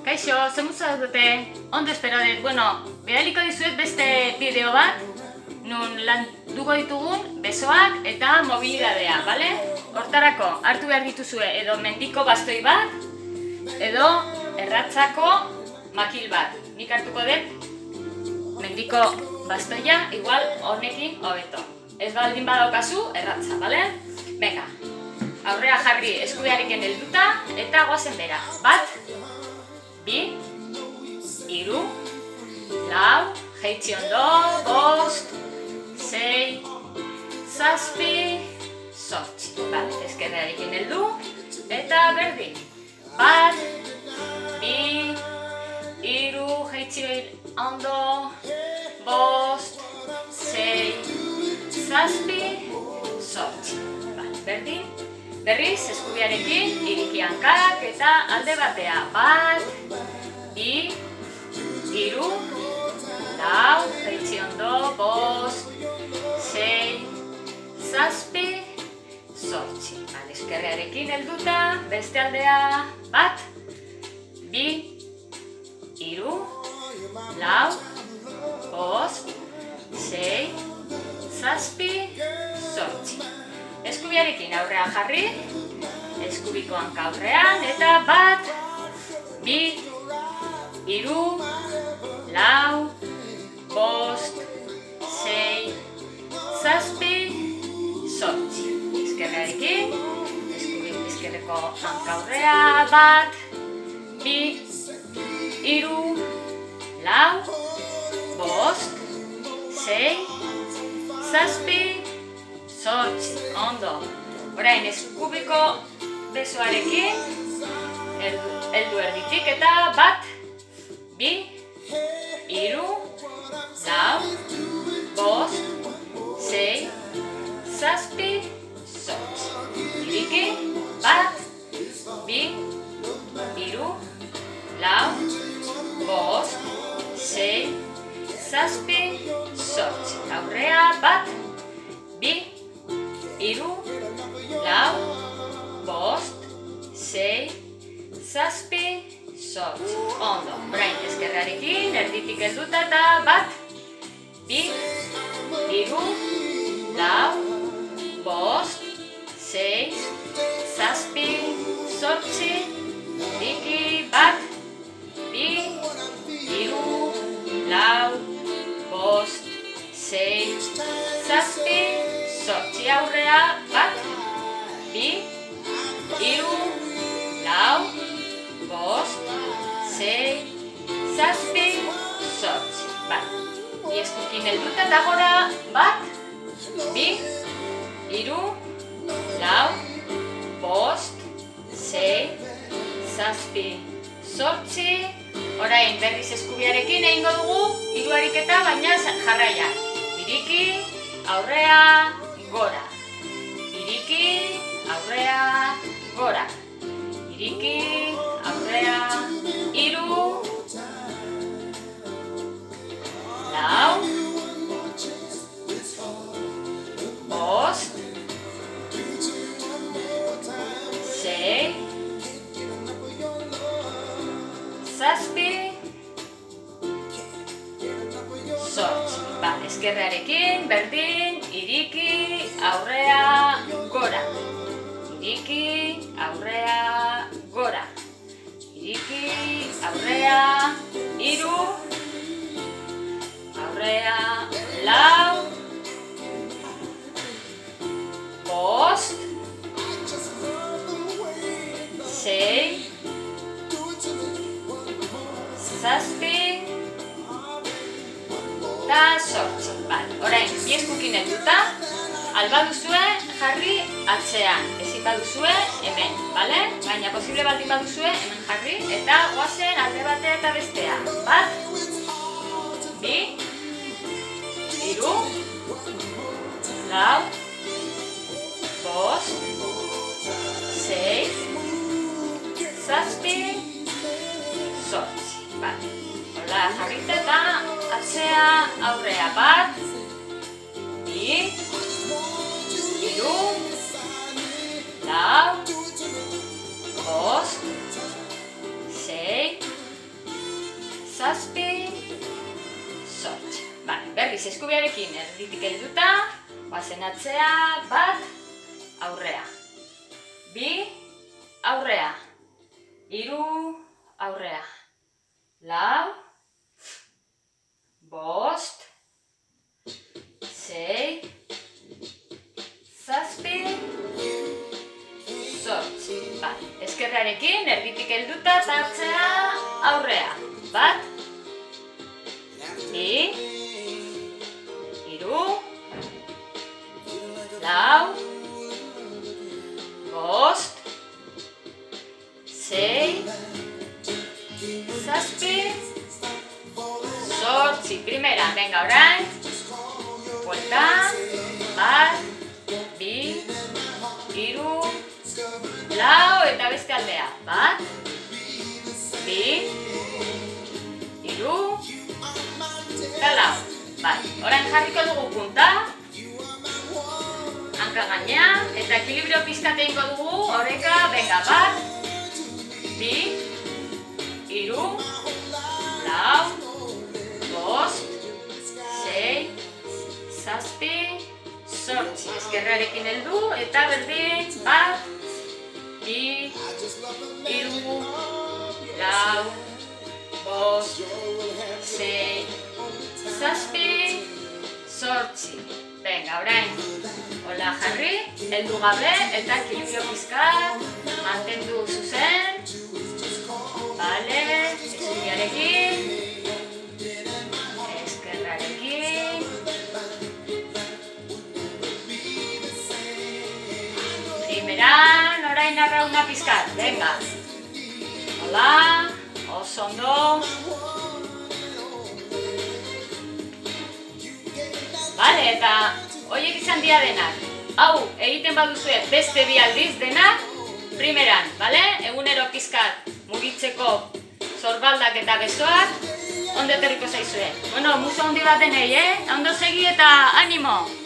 Kaixo, zemuz zaudete? Ondo espero dut. Bueno, bidaliko dizuet beste bideo bat, nun landuko ditugun besoak eta mobilidadea, bale? Hortarako, hartu behar dituzue edo mendiko bastoi bat, edo erratzako makil bat. Nik hartuko dut mendiko bastoia, igual honekin hobeto. Ez baldin badaukazu, erratza, bale? Venga, aurrea jarri eskubiarekin helduta eta goazen bera. Bat, bi, hiru, lau, jaitsi ondo, bost, sei, zazpi, zortzi. Bale, ezkerrarekin heldu eta berdin. Bat, bi, hiru, jaitsi ondo, bost, sei, zazpi, zortzi. Bale, berdin. Berriz, eskubiarekin, iriki hankak eta alde batea. Bat, bi, hiru, lau, jaitsi ondo, bost, sei, zazpi, zortzi. Bale, eskerrearekin helduta, beste aldea. Bat, bi, hiru, lau, bost, sei, zazpi, zortzi. Eskubiarekin aurrean jarri, eskubiko hanka aurrean, eta bat, bi, hiru, lau, bost, sei, zazpi, zortzi. Ezkerrarekin, ezkerreko hanka aurrean, bat, bi, hiru, lau, bost, sei, zazpi, zortzi, ondo. Orain eskubiko besoarekin heldu erditik eta bat, bi, hiru, lau, bost, sei, zazpi, zortzi. Iriki, bat, bi, hiru, lau, bost, sei, zazpi, zortzi. Aurrea, bat, bi, hiru, lau, bost, sei, zazpi, zortzi. Ondo, orain ezkerrarekin, erditik helduta eta bat, bi, hiru, lau, bost, sei, zazpi, zortzi, iriki, bat, bi, hiru, lau, bost, sei, zazpi, zortzi. Aurrea, bat, bi, hiru, lau, bost, sei, zazpi, zortzi. Bat, eskukin helduta eta gora, bat, bi, hiru, lau, bost, sei, zazpi, zortzi. Orain berriz eskubiarekin egingo dugu hiru ariketa, baina jarraian. Iriki, aurrea, gora. Iriki, aurrea, gora. Iriki, aurrea, hiru, lau, bost, sei, zazpi, zortzi. Bale, ezkerrarekin, berdin, iriki, aurrea, gora. Iriki, aurrea, gora. Iriki, aurrea, hiru, aurrea, lau, bost, sei, zazpi, eta zortzi. Bale, orain, bi eskukin helduta, alba duzue jarri atzean, ezin baduzue hemen, bale? Baina posible baldin baduzue hemen jarri, eta goazen alde batea eta bestea. Bat, bi, hiru, lau, bost, sei, zazpi, zortzi. Bale, hola jarrita eta atzea aurrea. Bat, bi, hiru, lau, bost, sei, zazpi, zortzi. Berriz, eskubiarekin erditik helduta, bazen atzea, bat, aurrea. Bi, aurrea. Hiru, aurrea. Lau, bost, sei, zazpi, zortzi. Eskerrarekin erditik helduta eta atzea, aurrea. Bat, bi, hiru, lau, bost, sei, zazpi, zortzi. Primera, venga, orain. Vuelta, bat, bi, hiru, lau, eta beste aldea. Bat, bi, hiru, eta lau. Orain jarriko dugu punta, hanka gainean, eta ekilibrio pizkat egingo dugu, oreka, venga, bat, bi, hiru, lau, bost, sei, zazpi, zortzi. Eskerrarekin heldu, eta berdin, bat, bi, hiru, lau, bost, sei, zazpi, zortzi. Venga, orain, hola jarri, heldu gabe, eta ekilibrio pizkat, mantendu zuzen. Bale, eskubiarekin, eskerrarekin. Primeran, orain arrauna pizkat, venga. Hola, oso ondo. Bale, eta horiek izan dira denak. Hau, egiten baduzue beste bi aldiz denak, primeran, bale? Egunero pizkat mugitzeko zorbaldak eta besoak, ondo etorriko zaizue. Bueno, muso handi bat denei, ondo segi eta animo!